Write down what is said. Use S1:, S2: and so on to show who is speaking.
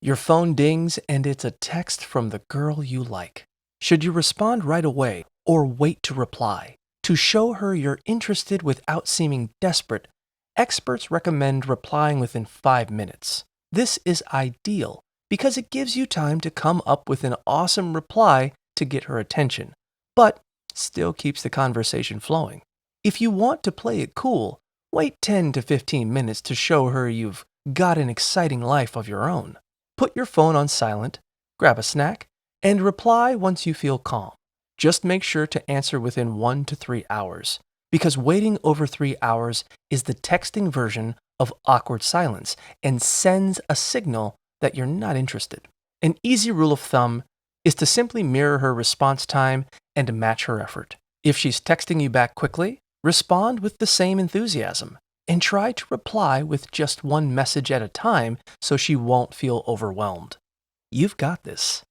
S1: Your phone dings and it's a text from the girl you like. Should you respond right away or wait to reply? To show her you're interested without seeming desperate, experts recommend replying within 5 minutes. This is ideal because it gives you time to come up with an awesome reply to get her attention, but still keeps the conversation flowing. If you want to play it cool, wait 10 to 15 minutes to show her you've got an exciting life of your own. Put your phone on silent, grab a snack, and reply once you feel calm. Just make sure to answer within 1 to 3 hours, because waiting over 3 hours is the texting version of awkward silence and sends a signal that you're not interested. An easy rule of thumb is to simply mirror her response time and match her effort. If she's texting you back quickly, respond with the same enthusiasm and try to reply with just one message at a time so she won't feel overwhelmed. You've got this.